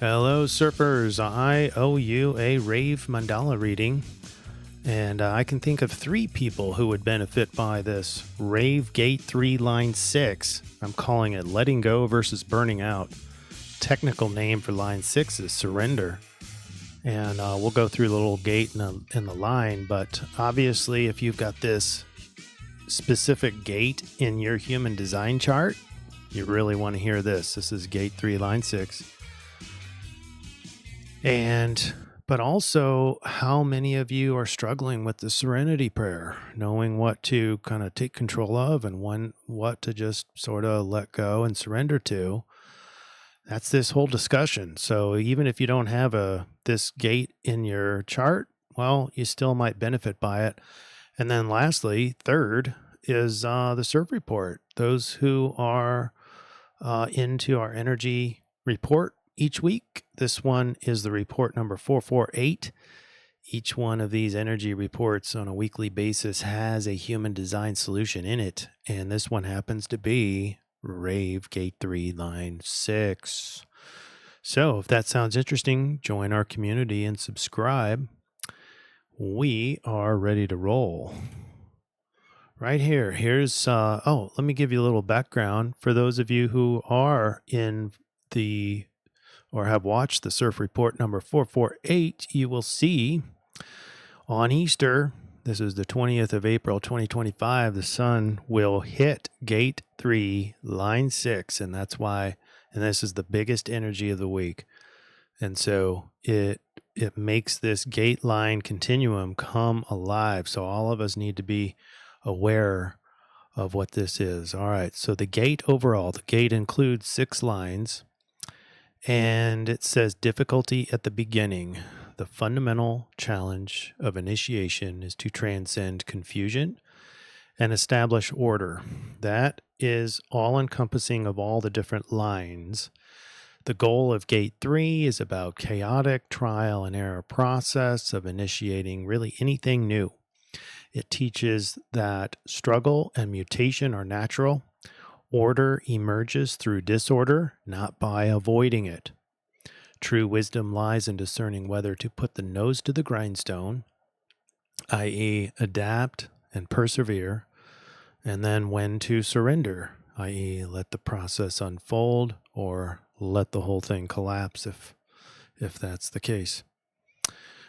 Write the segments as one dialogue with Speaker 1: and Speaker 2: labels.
Speaker 1: Hello, surfers. I owe you a Rave Mandala reading, and I can think of 3 people who would benefit by this. Rave Gate 3, Line 6. I'm calling it Letting Go versus Burning Out. Technical name for Line 6 is Surrender. And we'll go through the little gate in the line, but obviously if you've got this specific gate in your human design chart, you really want to hear this. This is Gate 3, Line 6. But also, how many of you are struggling with the serenity prayer, knowing what to kind of take control of and what to just sort of let go and surrender to? That's this whole discussion. So even if you don't have this gate in your chart, well, you still might benefit by it. And then lastly, third is the CIRF report. Those who are into our energy report each week. This one is the report number 448. Each one of these energy reports on a weekly basis has a human design solution in it. And this one happens to be Rave Gate 3, Line 6. So if that sounds interesting, join our community and subscribe. We are ready to roll. Right here. Here's, let me give you a little background. For those of you who are in or have watched the CIRF report number 448, you will see on Easter, this is the 20th of April, 2025, the sun will hit Gate 3, Line 6, and that's why, and this is the biggest energy of the week. And so it makes this gate line continuum come alive. So all of us need to be aware of what this is. All right, so the gate overall, the gate includes 6 lines. And it says difficulty at the beginning. The fundamental challenge of initiation is to transcend confusion and establish order. That is all encompassing of all the different lines. The goal of Gate 3 is about chaotic trial and error process of initiating really anything new. It teaches that struggle and mutation are natural. Order emerges through disorder, not by avoiding it. True wisdom lies in discerning whether to put the nose to the grindstone, i.e., adapt and persevere, and then when to surrender, i.e., let the process unfold or let the whole thing collapse if that's the case.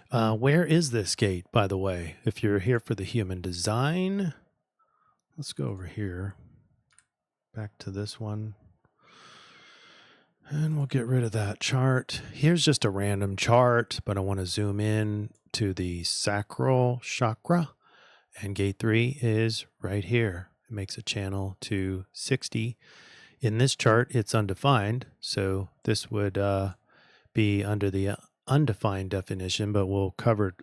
Speaker 1: Where is this gate, by the way? If you're here for the human design, let's go over here. Back to this one. And we'll get rid of that chart. Here's just a random chart, but I want to zoom in to the sacral chakra. And Gate 3 is right here. It makes a channel to 60. In this chart, it's undefined. So this would be under the undefined definition, but we'll cover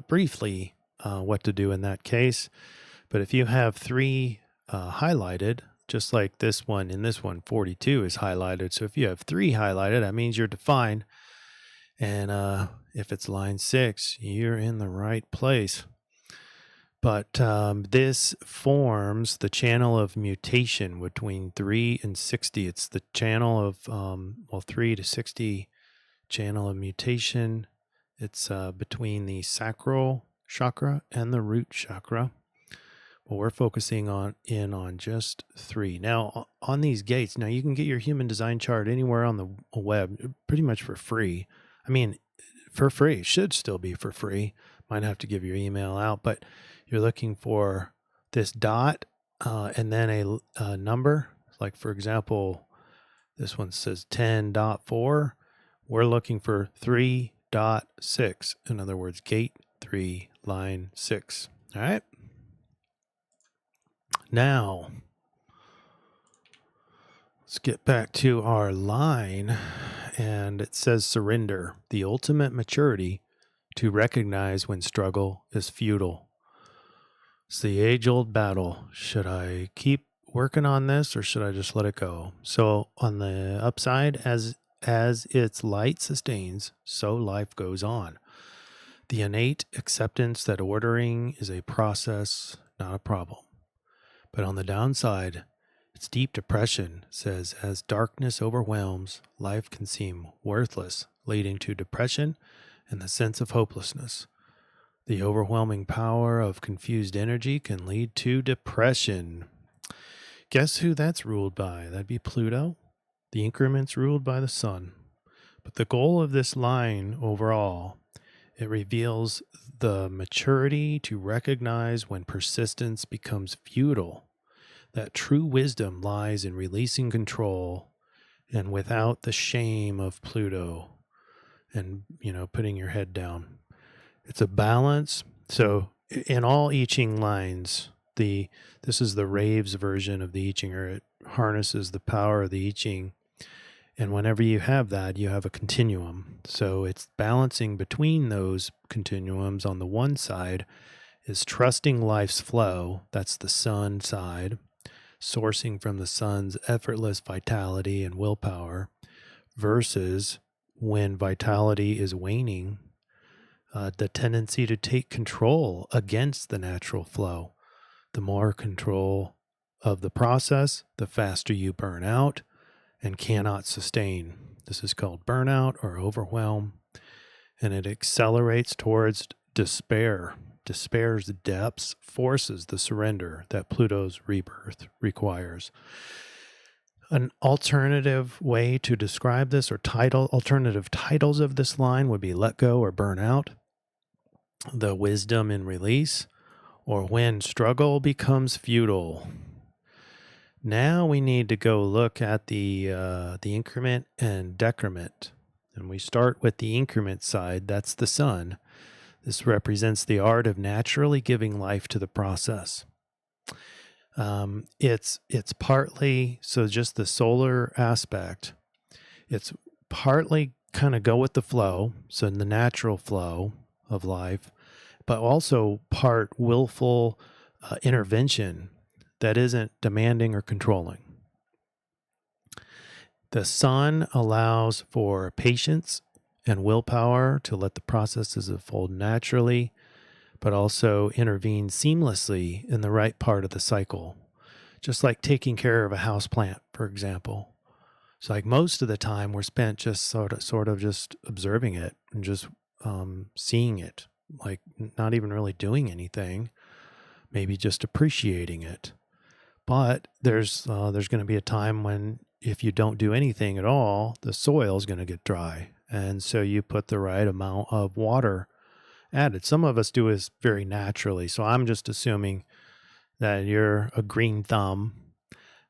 Speaker 1: briefly what to do in that case. But if you have 3 highlighted, just like this one, in this one, 42 is highlighted. So if you have 3 highlighted, that means you're defined. And if it's line 6, you're in the right place. But this forms the channel of mutation between 3 and 60. It's the channel of, 3 to 60 channel of mutation. It's between the sacral chakra and the root chakra. Well, we're focusing on just 3. Now, on these gates, now you can get your human design chart anywhere on the web, pretty much for free. I mean, for free. Should still be for free. Might have to give your email out, but you're looking for this dot and then a number. Like, for example, this one says 10.4. We're looking for 3.6. In other words, Gate 3, Line 6. All right. Now, let's get back to our line, and it says surrender, the ultimate maturity to recognize when struggle is futile. It's the age-old battle. Should I keep working on this or should I just let it go? So on the upside, as its light sustains, so life goes on. The innate acceptance that ordering is a process, not a problem. But on the downside, its deep depression says, as darkness overwhelms, life can seem worthless, leading to depression and the sense of hopelessness. The overwhelming power of confused energy can lead to depression. Guess who that's ruled by? That'd be Pluto. The increment's ruled by the sun. But the goal of this line overall, it reveals the maturity to recognize when persistence becomes futile. That true wisdom lies in releasing control and without the shame of Pluto and, putting your head down. It's a balance. So in all I Ching lines, this is the Rave's version of the I Ching, or it harnesses the power of the I Ching. And whenever you have that, you have a continuum. So it's balancing between those continuums. On the one side is trusting life's flow. That's the sun side, sourcing from the sun's effortless vitality and willpower, versus when vitality is waning, the tendency to take control against the natural flow. The more control of the process, the faster you burn out and cannot sustain. This is called burnout or overwhelm, and it accelerates towards despair. Despair's depths forces the surrender that Pluto's rebirth requires. An alternative way to describe this, or alternative titles of this line, would be Let Go or Burn Out, The Wisdom in Release, or When Struggle Becomes Futile. Now we need to go look at the increment and decrement. And we start with the increment side. That's the sun. This represents the art of naturally giving life to the process. It's partly, so just the solar aspect, it's partly kind of go with the flow, so in the natural flow of life, but also part willful intervention that isn't demanding or controlling. The sun allows for patience and willpower to let the processes unfold naturally, but also intervene seamlessly in the right part of the cycle. Just like taking care of a house plant, for example. It's like most of the time we're spent just sort of just observing it and just seeing it, like not even really doing anything, maybe just appreciating it. But there's going to be a time when if you don't do anything at all, the soil is going to get dry. And so you put the right amount of water added. Some of us do this very naturally. So I'm just assuming that you're a green thumb,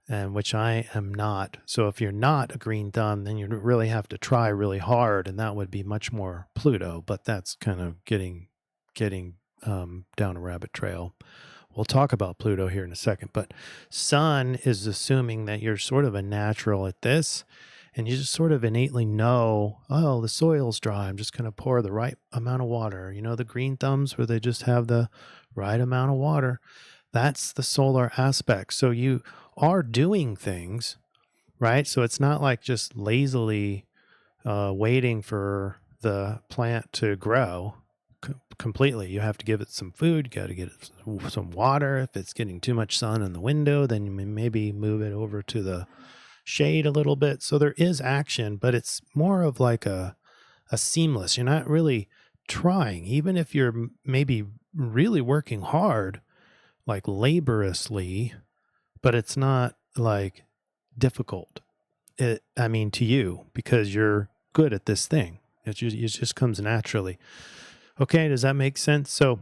Speaker 1: and which I am not. So if you're not a green thumb, then you really have to try really hard, and that would be much more Pluto. But that's kind of getting down a rabbit trail. We'll talk about Pluto here in a second. But sun is assuming that you're sort of a natural at this, and you just sort of innately know, oh, the soil's dry. I'm just going to pour the right amount of water. The green thumbs where they just have the right amount of water. That's the solar aspect. So you are doing things, right? So it's not like just lazily waiting for the plant to grow completely. You have to give it some food. You got to get it some water. If it's getting too much sun in the window, then you may maybe move it over to the shade a little bit. So there is action, but it's more of like a seamless. You're not really trying, even if you're maybe really working hard, like laboriously, but it's not like difficult. To you, because you're good at this thing. It just comes naturally. Okay, does that make sense? So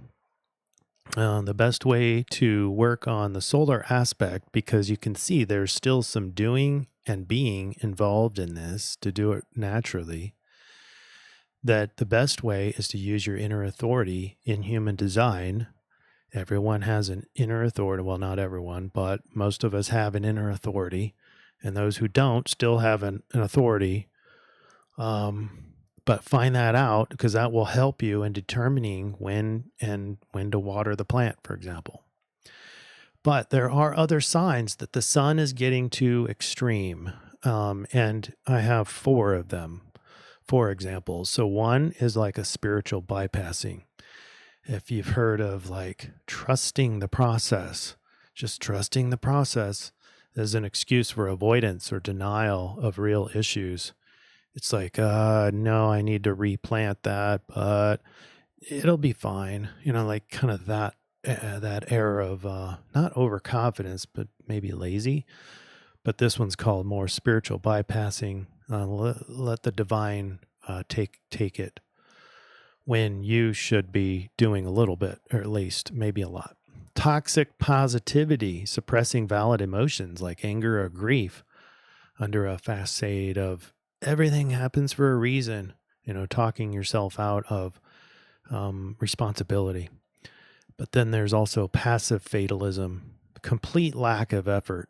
Speaker 1: the best way to work on the solar aspect, because you can see there's still some doing and being involved in this to do it naturally, that the best way is to use your inner authority in human design. Everyone has an inner authority. Well, not everyone, but most of us have an inner authority. And those who don't still have an authority. But find that out, because that will help you in determining when to water the plant, for example. But there are other signs that the sun is getting too extreme. And I have 4 of them, 4 examples. So one is like a spiritual bypassing. If you've heard of like trusting the process, just trusting the process is an excuse for avoidance or denial of real issues. it's like, no, I need to replant that, but it'll be fine. Like kind of that air of not overconfidence, but maybe lazy. But this one's called more spiritual bypassing. Let the divine take it when you should be doing a little bit, or at least maybe a lot. Toxic positivity, suppressing valid emotions like anger or grief under a facade of everything happens for a reason, talking yourself out of responsibility. But then there's also passive fatalism, complete lack of effort,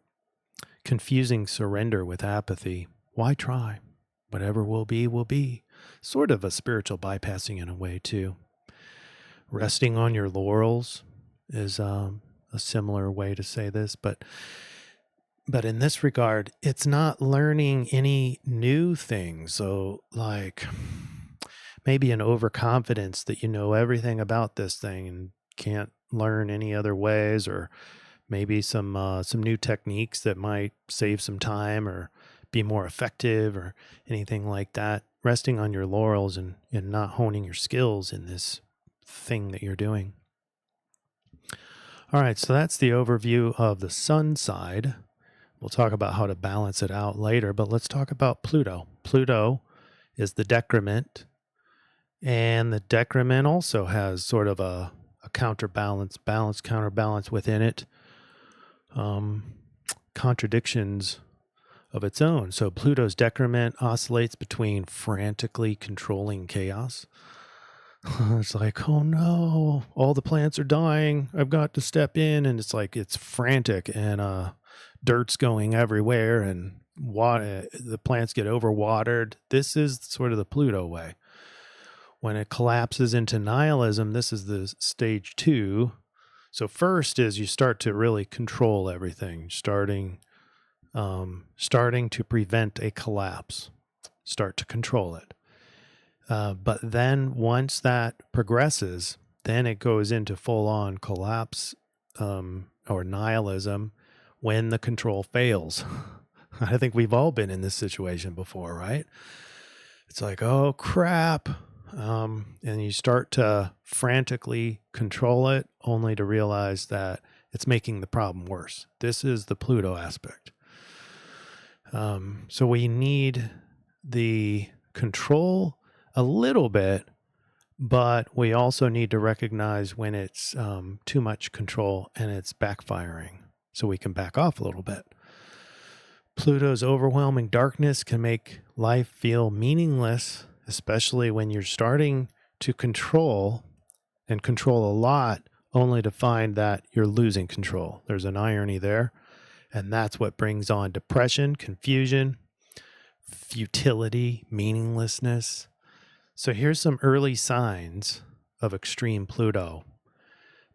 Speaker 1: confusing surrender with apathy. Why try? Whatever will be, will be. Sort of a spiritual bypassing in a way, too. Resting on your laurels is a similar way to say this, but in this regard, it's not learning any new things. So, like maybe an overconfidence that you know everything about this thing and can't learn any other ways, or maybe some new techniques that might save some time or be more effective or anything like that. Resting on your laurels and not honing your skills in this thing that you're doing. All right, so that's the overview of the sun side. We'll talk about how to balance it out later, but let's talk about Pluto. Pluto is the decrement, and the decrement also has sort of a counterbalance within it. Contradictions of its own. So Pluto's decrement oscillates between frantically controlling chaos. It's like, oh no, all the plants are dying. I've got to step in. And it's like, it's frantic, and dirt's going everywhere, and the plants get overwatered. This is sort of the Pluto way. When it collapses into nihilism, this is the stage 2. So first is you start to really control everything, starting to prevent a collapse, start to control it. But then once that progresses, then it goes into full-on collapse or nihilism when the control fails. I think we've all been in this situation before, right? It's like, oh, crap. And you start to frantically control it only to realize that it's making the problem worse. This is the Pluto aspect. So we need the control a little bit, but we also need to recognize when it's too much control and it's backfiring, so we can back off a little bit. Pluto's overwhelming darkness can make life feel meaningless, especially when you're starting to control a lot, only to find that you're losing control. There's an irony there. And that's what brings on depression, confusion, futility, meaninglessness. So here's some early signs of extreme Pluto.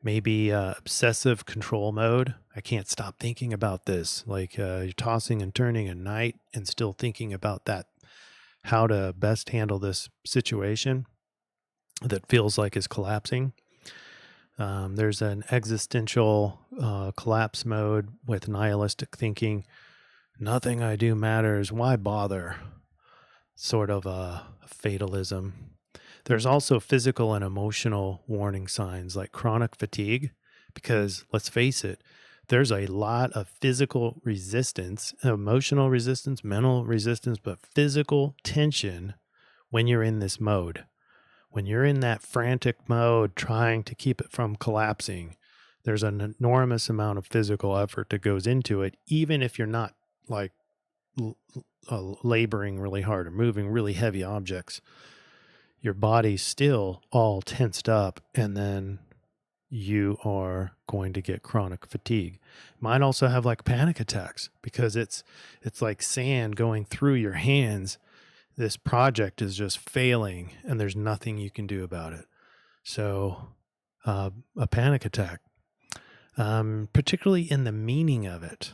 Speaker 1: Maybe obsessive control mode. I can't stop thinking about this. Like you're tossing and turning at night and still thinking about that, how to best handle this situation that feels like is collapsing. There's an existential collapse mode with nihilistic thinking. Nothing I do matters. Why bother? Sort of a fatalism. There's also physical and emotional warning signs like chronic fatigue, because let's face it, there's a lot of physical resistance, emotional resistance, mental resistance, but physical tension when you're in this mode. When you're in that frantic mode trying to keep it from collapsing, there's an enormous amount of physical effort that goes into it, even if you're not like laboring really hard or moving really heavy objects. Your body's still all tensed up, and then you are going to get chronic fatigue. Might also have like panic attacks, because it's like sand going through your hands. This project is just failing and there's nothing you can do about it. So a panic attack, particularly in the meaning of it,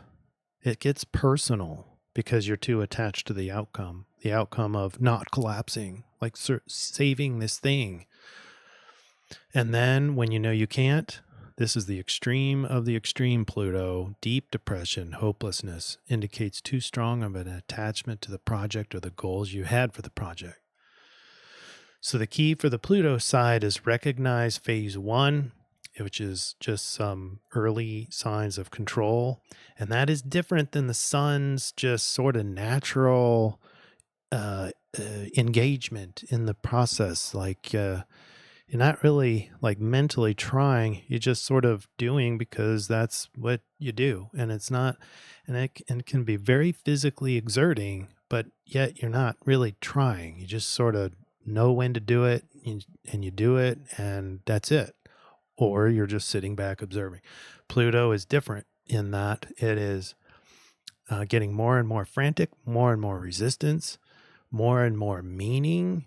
Speaker 1: it gets personal because you're too attached to the outcome of not collapsing, like saving this thing. And then when you know you can't, This is the extreme of the extreme Pluto. Deep depression, hopelessness indicates too strong of an attachment to the project or the goals you had for the project. So the key for the Pluto side is recognize phase 1, which is just some early signs of control. And that is different than the sun's just sort of natural engagement in the process. Like you're not really like mentally trying, you're just sort of doing because that's what you do. And it's not, and it can be very physically exerting, but yet you're not really trying. You just sort of know when to do it and you do it and that's it. Or you're just sitting back observing. Pluto is different in that it is getting more and more frantic, more and more resistance, more and more meaning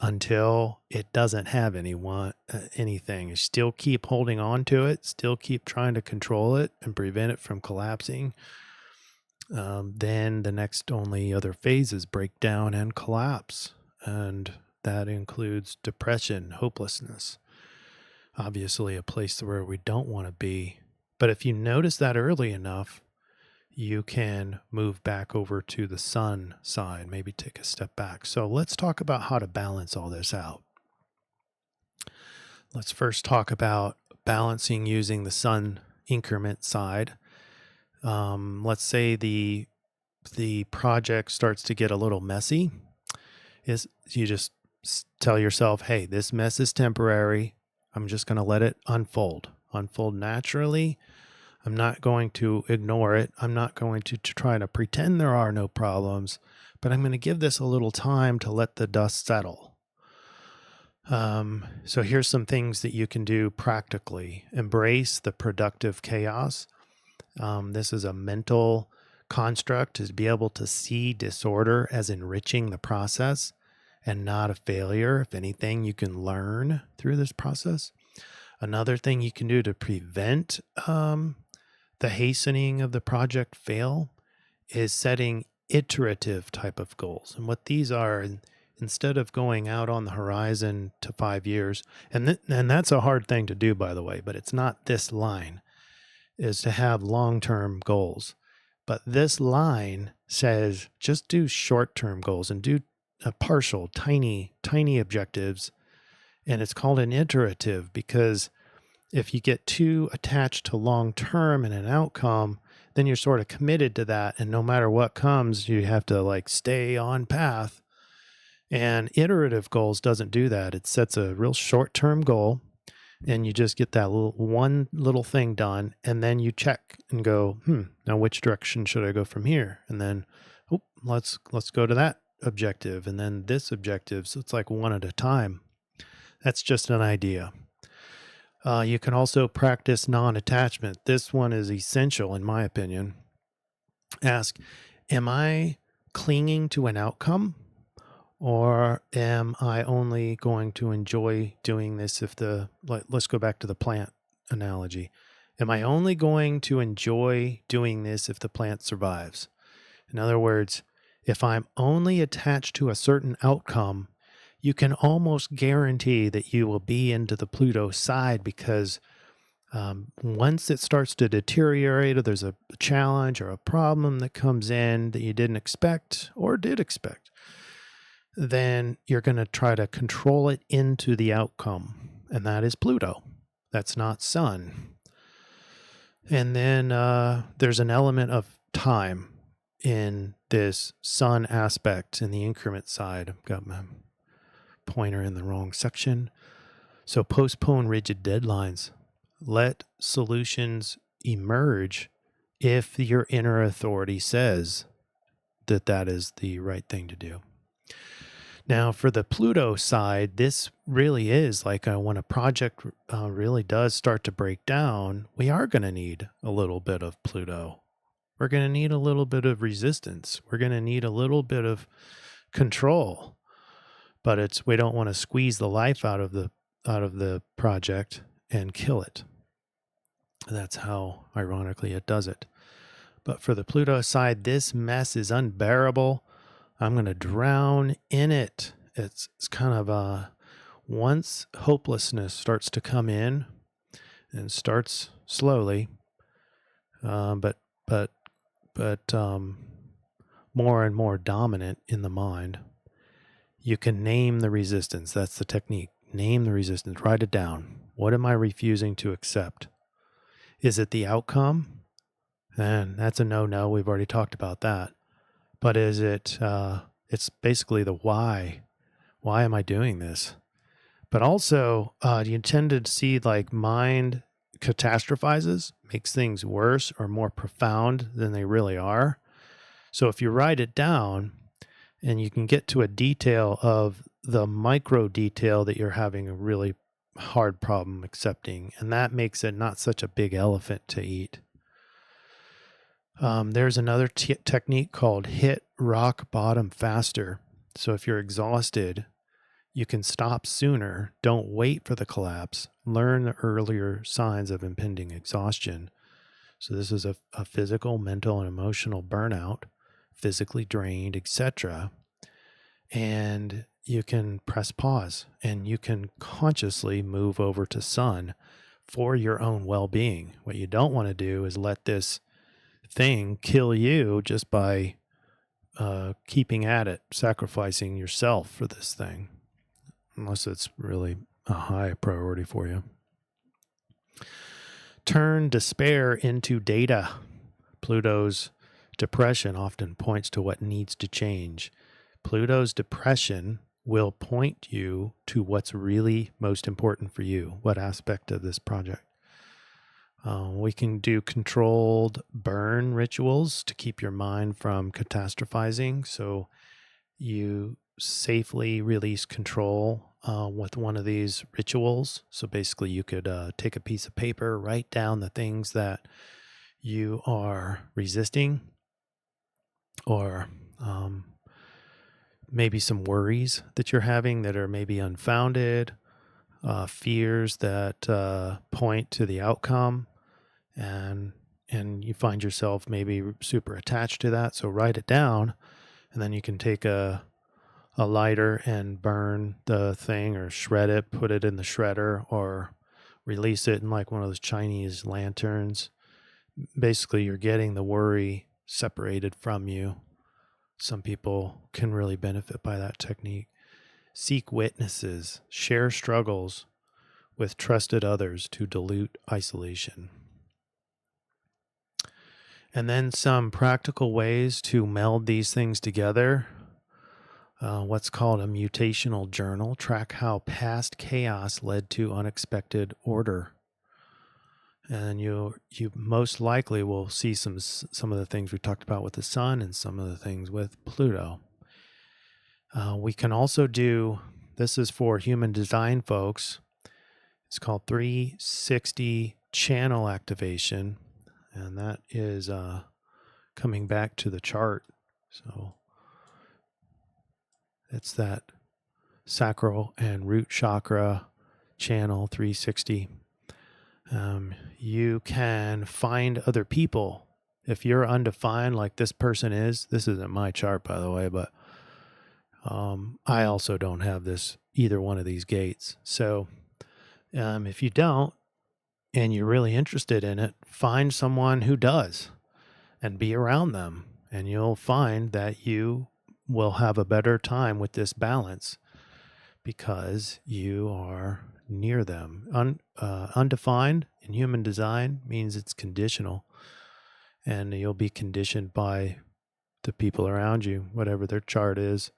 Speaker 1: until it doesn't have anything. You still keep holding on to it, still keep trying to control it and prevent it from collapsing. Then the next only other phase is breakdown and collapse. And that includes depression, hopelessness. Obviously a place where we don't want to be. But if you notice that early enough, you can move back over to the sun side, maybe take a step back. So let's talk about how to balance all this out. Let's first talk about balancing using the sun increment side. Let's say the project starts to get a little messy. Is you just tell yourself, hey, this mess is temporary. I'm just going to let it unfold naturally. I'm not going to ignore it. I'm not going to try to pretend there are no problems, but I'm going to give this a little time to let the dust settle. So here's some things that you can do practically. Embrace the productive chaos. This is a mental construct, is be able to see disorder as enriching the process and not a failure. If anything, you can learn through this process. Another thing you can do to prevent the hastening of the project fail is setting iterative type of goals. And what these are, instead of going out on the horizon to 5 years, and that's a hard thing to do, by the way, but it's not this line, is to have long-term goals. But this line says just do short-term goals and do partial, tiny objectives. And it's called an iterative because if you get too attached to long-term and an outcome, then you're sort of committed to that. And no matter what comes, you have to like stay on path. And iterative goals doesn't do that. It sets a real short-term goal and you just get that one little thing done. And then you check and go, now which direction should I go from here? And then, let's go to that objective and then this objective. So it's like one at a time. That's just an idea. You can also practice non-attachment. This one is essential, in my opinion. Ask, am I clinging to an outcome, or am I only going to enjoy doing this if let's go back to the plant analogy. Am I only going to enjoy doing this if the plant survives? In other words, if I'm only attached to a certain outcome, you can almost guarantee that you will be into the Pluto side because once it starts to deteriorate or there's a challenge or a problem that comes in that you didn't expect or did expect, then you're going to try to control it into the outcome. And that is Pluto. That's not Sun. And then there's an element of time in this Sun aspect in the increment side. I've got my pointer in the wrong section. So postpone rigid deadlines. Let solutions emerge if your inner authority says that that is the right thing to do. Now, for the Pluto side, this really is like when a project really does start to break down, we are going to need a little bit of Pluto. We're going to need a little bit of resistance. We're going to need a little bit of control. But we don't want to squeeze the life out of the project and kill it. That's how, ironically, it does it. But for the Pluto side, this mess is unbearable. I'm going to drown in it. It's kind of once hopelessness starts to come in, and starts slowly, but more and more dominant in the mind. You can name the resistance. That's the technique. Name the resistance. Write it down. What am I refusing to accept? Is it the outcome? And that's a no-no. We've already talked about that. But is it, it's basically the why. Why am I doing this? But also, you tend to see like mind catastrophizes, makes things worse or more profound than they really are. So if you write it down and you can get to a detail of the micro detail that you're having a really hard problem accepting, and that makes it not such a big elephant to eat. There's another technique called hit rock bottom faster. So if you're exhausted, you can stop sooner. Don't wait for the collapse. Learn the earlier signs of impending exhaustion. So this is a physical, mental, and emotional burnout, physically drained, etc. And you can press pause and you can consciously move over to sun for your own well-being. What you don't want to do is let this thing kill you just by keeping at it, sacrificing yourself for this thing, unless it's really a high priority for you. Turn despair into data. Pluto's depression often points to what needs to change. Pluto's depression will point you to what's really most important for you, what aspect of this project. We can do controlled burn rituals to keep your mind from catastrophizing. So you safely release control with one of these rituals. So basically you could take a piece of paper, write down the things that you are resisting, or maybe some worries that you're having that are maybe unfounded, fears that point to the outcome, and you find yourself maybe super attached to that. So write it down, and then you can take a lighter and burn the thing, or shred it, put it in the shredder, or release it in like one of those Chinese lanterns. Basically, you're getting the worry separated from you. Some people can really benefit by that technique. Seek witnesses. Share struggles with trusted others to dilute isolation. And then some practical ways to meld these things together. What's called a mutational journal. Track how past chaos led to unexpected order. And you most likely will see some of the things we talked about with the sun and some of the things with Pluto. We can also do, this is for human design folks, it's called 360 channel activation, and that is coming back to the chart. So it's that sacral and root chakra channel 360. You can find other people. If you're undefined like this person is, this isn't my chart, by the way, but I also don't have either one of these gates. So if you don't, and you're really interested in it, find someone who does and be around them. And you'll find that you will have a better time with this balance because you are near them. Undefined in human design means it's conditional, and you'll be conditioned by the people around you, whatever their chart is.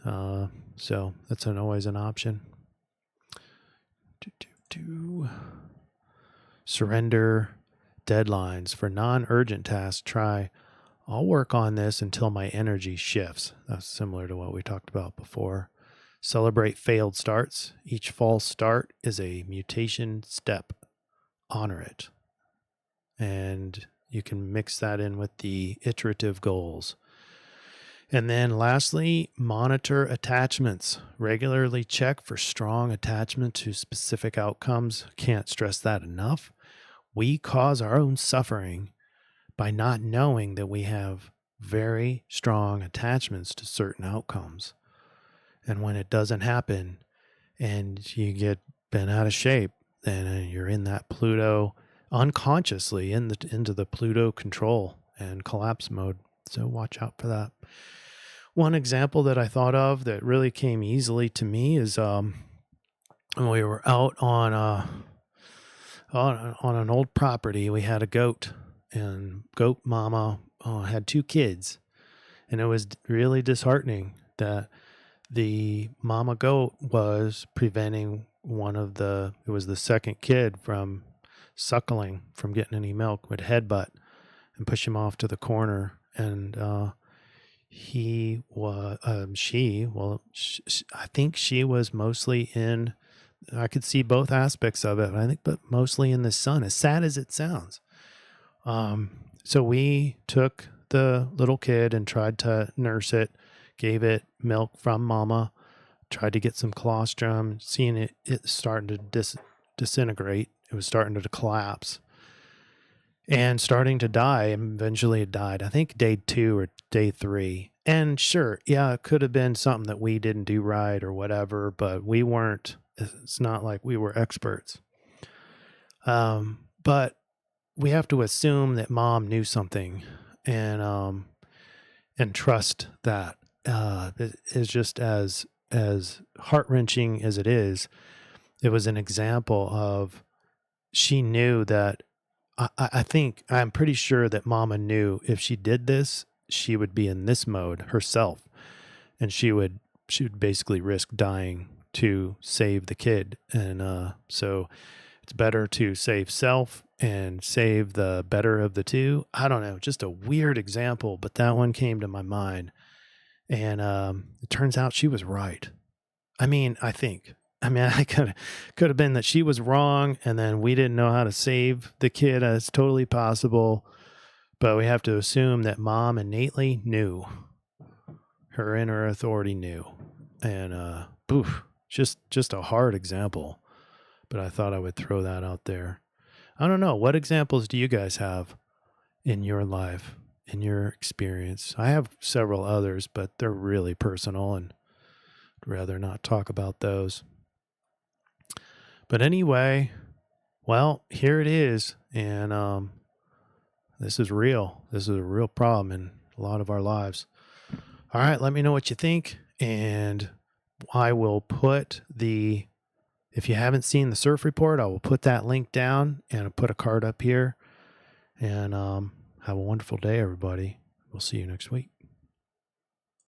Speaker 1: So that's always an option. Surrender deadlines. For non-urgent tasks, try, I'll work on this until my energy shifts. That's similar to what we talked about before. Celebrate failed starts. Each false start is a mutation step. Honor it. And you can mix that in with the iterative goals. And then lastly, monitor attachments. Regularly check for strong attachment to specific outcomes. Can't stress that enough. We cause our own suffering by not knowing that we have very strong attachments to certain outcomes. And when it doesn't happen and you get bent out of shape, then you're in that Pluto unconsciously into the Pluto control and collapse mode. So watch out for that. One example that I thought of that really came easily to me is when we were out on an old property. We had a goat, and goat mama had 2 kids, and it was really disheartening that the mama goat was preventing it was the second kid from suckling, from getting any milk, would headbutt and push him off to the corner. And I think she was mostly I could see both aspects of it, but mostly in the sun, as sad as it sounds. So we took the little kid and tried to nurse it, gave it milk from mama, tried to get some colostrum, seeing it starting to disintegrate. It was starting to collapse and starting to die. And eventually it died, I think day 2 or day 3. And sure, yeah, it could have been something that we didn't do right or whatever, but it's not like we were experts. But we have to assume that mom knew something and trust that. It is just as heart-wrenching as it is. It was an example of, she knew that, I'm pretty sure that mama knew if she did this, she would be in this mode herself, and she would basically risk dying to save the kid. And so it's better to save self and save the better of the two. I don't know, just a weird example, but that one came to my mind. And it turns out she was right. I think. I could have been that she was wrong, and then we didn't know how to save the kid. It's totally possible, but we have to assume that mom innately knew. Her inner authority knew. And just a hard example, but I thought I would throw that out there. I don't know, what examples do you guys have in your life, in your experience? I have several others, but they're really personal, and I'd rather not talk about those. But anyway, well, here it is. And this is real. This is a real problem in a lot of our lives. All right, let me know what you think. And I will put if you haven't seen the CIRF report, I will put that link down and I'll put a card up here. And have a wonderful day, everybody. We'll see you next week.